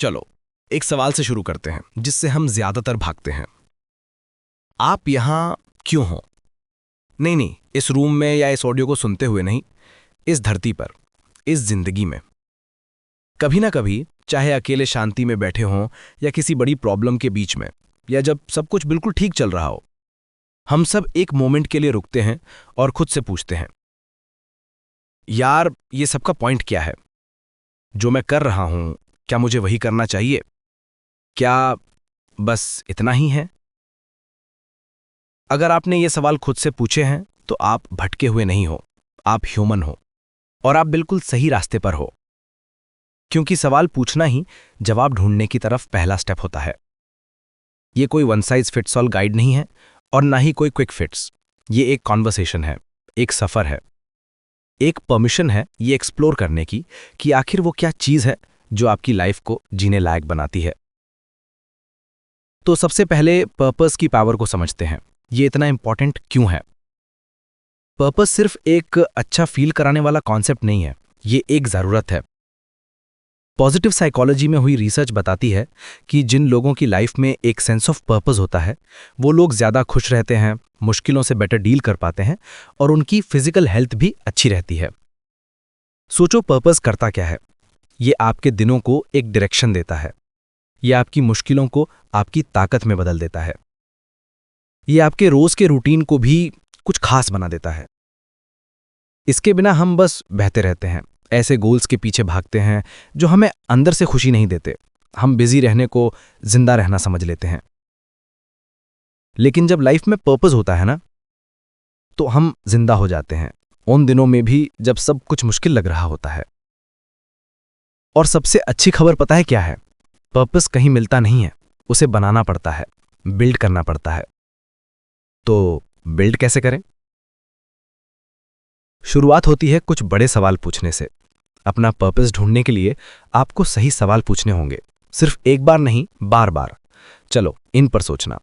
चलो एक सवाल से शुरू करते हैं जिससे हम ज्यादातर भागते हैं। आप यहां क्यों हो? नहीं नहीं, इस रूम में या इस ऑडियो को सुनते हुए नहीं, इस धरती पर, इस जिंदगी में। कभी ना कभी, चाहे अकेले शांति में बैठे हों या किसी बड़ी प्रॉब्लम के बीच में, या जब सब कुछ बिल्कुल ठीक चल रहा हो, हम सब एक मोमेंट के लिए रुकते हैं और खुद से पूछते हैं, यार ये सबका पॉइंट क्या है? जो मैं कर रहा हूं, क्या मुझे वही करना चाहिए? क्या बस इतना ही है? अगर आपने ये सवाल खुद से पूछे हैं तो आप भटके हुए नहीं हो, आप ह्यूमन हो, और आप बिल्कुल सही रास्ते पर हो। क्योंकि सवाल पूछना ही जवाब ढूंढने की तरफ पहला स्टेप होता है। ये कोई one size fits all guide नहीं है और ना ही कोई क्विक फिट्स। ये एक कॉन्वर्सेशन है, एक सफर है, एक परमिशन है ये एक्सप्लोर करने की कि आखिर वो क्या चीज है जो आपकी लाइफ को जीने लायक बनाती है। तो सबसे पहले पर्पस की पावर को समझते हैं। ये इतना इंपॉर्टेंट क्यों है? पर्पस सिर्फ एक अच्छा फील कराने वाला कॉन्सेप्ट नहीं है, ये एक जरूरत है। पॉजिटिव साइकोलॉजी में हुई रिसर्च बताती है कि जिन लोगों की लाइफ में एक सेंस ऑफ पर्पस होता है, वो लोग ज्यादा खुश रहते हैं, मुश्किलों से बेटर डील कर पाते हैं और उनकी फिजिकल हेल्थ भी अच्छी रहती है। सोचो पर्पस करता क्या है? ये आपके दिनों को एक डायरेक्शन देता है। ये आपकी मुश्किलों को आपकी ताकत में बदल देता है। ये आपके रोज के रूटीन को भी कुछ खास बना देता है। इसके बिना हम बस बहते रहते हैं, ऐसे गोल्स के पीछे भागते हैं जो हमें अंदर से खुशी नहीं देते। हम बिजी रहने को जिंदा रहना समझ लेते हैं। लेकिन जब लाइफ में पर्पस होता है ना, तो हम जिंदा हो जाते हैं, उन दिनों में भी जब सब कुछ मुश्किल लग रहा होता है। और सबसे अच्छी खबर पता है क्या है? पर्पस कहीं मिलता नहीं है, उसे बनाना पड़ता है, बिल्ड करना पड़ता है। तो बिल्ड कैसे करें? शुरुआत होती है कुछ बड़े सवाल पूछने से। अपना पर्पस ढूंढने के लिए आपको सही सवाल पूछने होंगे, सिर्फ एक बार नहीं, बार बार। चलो इन पर सोचना।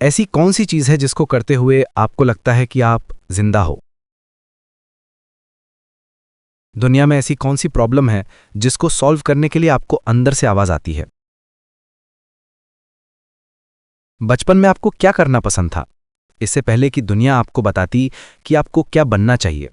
ऐसी कौन सी चीज है जिसको करते हुए आपको लगता है कि आप जिंदा हो? दुनिया में ऐसी कौन सी प्रॉब्लम है जिसको सॉल्व करने के लिए आपको अंदर से आवाज आती है? बचपन में आपको क्या करना पसंद था, इससे पहले कि दुनिया आपको बताती कि आपको क्या बनना चाहिए?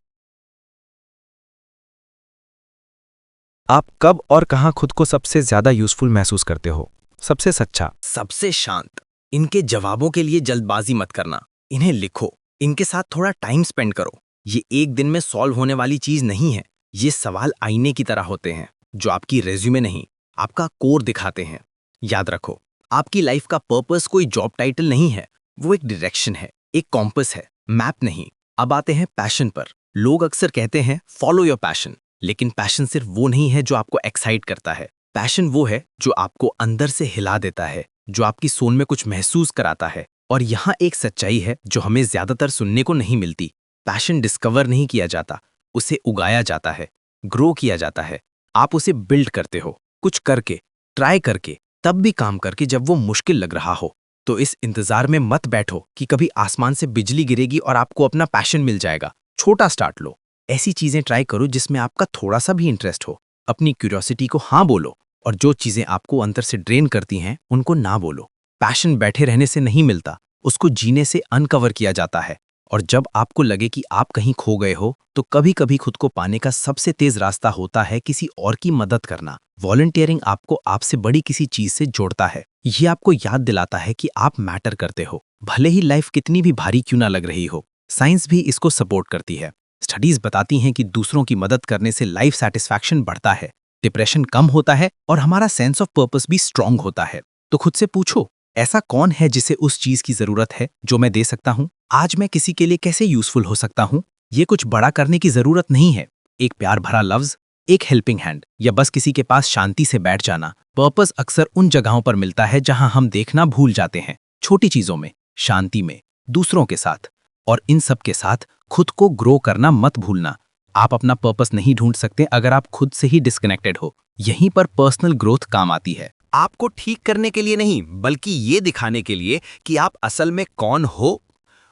आप कब और कहां खुद को सबसे ज्यादा यूजफुल महसूस करते हो, सबसे सच्चा, सबसे शांत? इनके जवाबों के लिए जल्दबाजी मत करना। इन्हें लिखो, इनके साथ थोड़ा टाइम स्पेंड करो। ये एक दिन में सॉल्व होने वाली चीज नहीं है। ये सवाल आईने की तरह होते हैं जो आपकी रेज्यूमे नहीं, आपका कोर दिखाते हैं। याद रखो, आपकी लाइफ का पर्पस कोई जॉब टाइटल नहीं है, वो एक डायरेक्शन है, एक कॉम्पस है, मैप नहीं। अब आते हैं पैशन पर। लोग अक्सर कहते हैं फॉलो योर पैशन, लेकिन पैशन सिर्फ वो नहीं है जो आपको एक्साइट करता है। पैशन वो है जो आपको अंदर से हिला देता है, जो आपकी सोल में कुछ महसूस कराता है। और यहाँ एक सच्चाई है जो हमें ज्यादातर सुनने को नहीं मिलती। पैशन डिस्कवर नहीं किया जाता, उसे उगाया जाता है, ग्रो किया जाता है। आप उसे बिल्ड करते हो, कुछ करके, ट्राई करके, तब भी काम करके जब वो मुश्किल लग रहा हो। तो इस इंतजार में मत बैठो कि कभी आसमान से बिजली गिरेगी और आपको अपना पैशन मिल जाएगा। छोटा स्टार्ट लो। ऐसी चीजें ट्राई करो जिसमें आपका थोड़ा सा भी इंटरेस्ट हो। अपनी क्यूरियोसिटी को हाँ बोलो, और जो चीजें आपको अंदर से ड्रेन करती हैं उनको ना बोलो। पैशन बैठे रहने से नहीं मिलता, उसको जीने से अनकवर किया जाता है। और जब आपको लगे कि आप कहीं खो गए हो, तो कभी कभी खुद को पाने का सबसे तेज रास्ता होता है किसी और की मदद करना। वॉलंटियरिंग आपको आपसे बड़ी किसी चीज से जोड़ता है। ये आपको याद दिलाता है कि आप मैटर करते हो, भले ही लाइफ कितनी भी भारी क्यों ना लग रही हो। साइंस भी इसको सपोर्ट करती है। स्टडीज बताती हैं कि दूसरों की मदद करने से लाइफ सैटिस्फैक्शन बढ़ता है, डिप्रेशन कम होता है और हमारा सेंस ऑफ पर्पस भी स्ट्रांग होता है। तो खुद से पूछो, ऐसा कौन है जिसे उस चीज की जरूरत है जो मैं दे सकता हूँ? आज मैं किसी के लिए कैसे यूजफुल हो सकता हूँ? ये कुछ बड़ा करने की जरूरत नहीं है। एक प्यार भरा लफ्ज, एक हेल्पिंग हैंड, या बस किसी के पास शांति से बैठ जाना। पर्पस अक्सर उन जगहों पर मिलता है जहां हम देखना भूल जाते हैं। छोटी चीजों में, शांति में, दूसरों के साथ, और इन सब के साथ खुद को ग्रो करना मत भूलना। आप अपना पर्पस नहीं ढूंढ सकते अगर आप खुद से ही डिस्कनेक्टेड हो। यहीं पर पर्सनल ग्रोथ काम आती है। आपको ठीक करने के लिए नहीं, बल्कि ये दिखाने के लिए कि आप असल में कौन हो।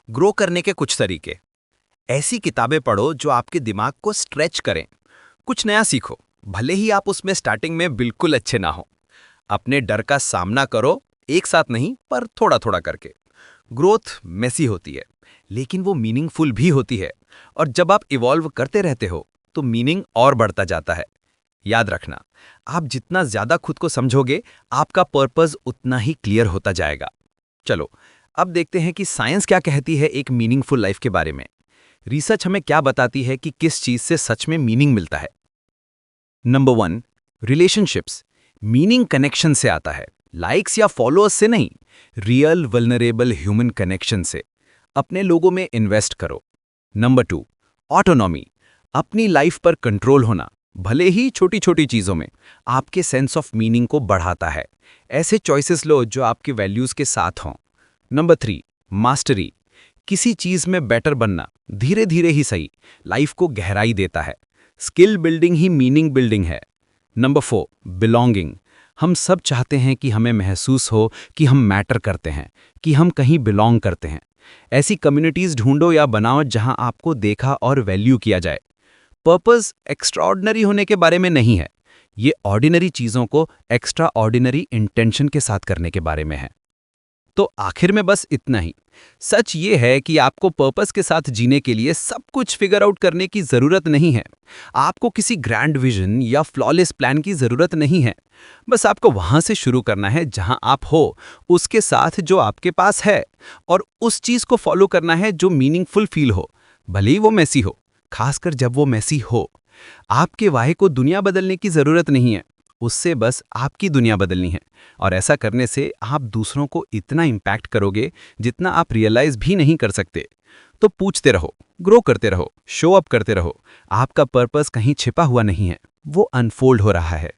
ग्रो करने के कुछ तरीके। ऐसी किताबें पढ़ो जो आपके दिमाग को स्ट्रेच करें। कुछ नया सीखो, भले ही आप उसमें स्टार्टिंग में बिल्कुल अच्छे ना हो। अपने डर का सामना करो, एक साथ नहीं पर थोड़ा थोड़ा करके। ग्रोथ मेसी होती है, लेकिन वो मीनिंगफुल भी होती है, और जब आप इवॉल्व करते रहते हो तो मीनिंग और बढ़ता जाता है। याद रखना, आप जितना ज्यादा खुद को समझोगे, आपका पर्पस उतना ही क्लियर होता जाएगा। चलो अब देखते हैं कि साइंस क्या कहती है एक मीनिंगफुल लाइफ के बारे में। रिसर्च हमें क्या बताती है कि किस चीज से सच में मीनिंग मिलता है। Number 1, relationships. मीनिंग कनेक्शन से आता है, लाइक्स या फॉलोअर्स से नहीं, रियल वल्नरेबल ह्यूमन कनेक्शन से। अपने लोगों में इन्वेस्ट करो। Number 2, autonomy. अपनी लाइफ पर कंट्रोल होना, भले ही छोटी छोटी चीजों में, आपके सेंस ऑफ मीनिंग को बढ़ाता है। ऐसे चॉइसेस लो जो आपके वैल्यूज के साथ हों। Number 3, mastery. किसी चीज में बेटर बनना, धीरे धीरे ही सही, लाइफ को गहराई देता है। स्किल बिल्डिंग ही मीनिंग बिल्डिंग है। Number 4, belonging. हम सब चाहते हैं कि हमें महसूस हो कि हम मैटर करते हैं, कि हम कहीं बिलोंग करते हैं। ऐसी कम्युनिटीज ढूंढो या बनाओ जहां आपको देखा और वैल्यू किया जाए। पर्पस एक्स्ट्राऑर्डिनरी होने के बारे में नहीं है, ये ऑर्डिनरी चीजों को एक्स्ट्रा ऑर्डिनरी इंटेंशन के साथ करने के बारे में है। तो आखिर में बस इतना ही। सच ये है कि आपको पर्पस के साथ जीने के लिए सब कुछ फिगर आउट करने की जरूरत नहीं है। आपको किसी ग्रैंड विजन या फ्लॉलेस प्लान की जरूरत नहीं है। बस आपको वहां से शुरू करना है जहां आप हो, उसके साथ जो आपके पास है, और उस चीज को फॉलो करना है जो मीनिंगफुल फील हो, भले ही वो मैसी हो, खासकर जब वो मैसी हो। आपके वाहे को दुनिया बदलने की जरूरत नहीं है, उससे बस आपकी दुनिया बदलनी है। और ऐसा करने से आप दूसरों को इतना इम्पैक्ट करोगे जितना आप रियलाइज भी नहीं कर सकते। तो पूछते रहो, ग्रो करते रहो, शो अप करते रहो। आपका पर्पस कहीं छिपा हुआ नहीं है, वो अनफोल्ड हो रहा है।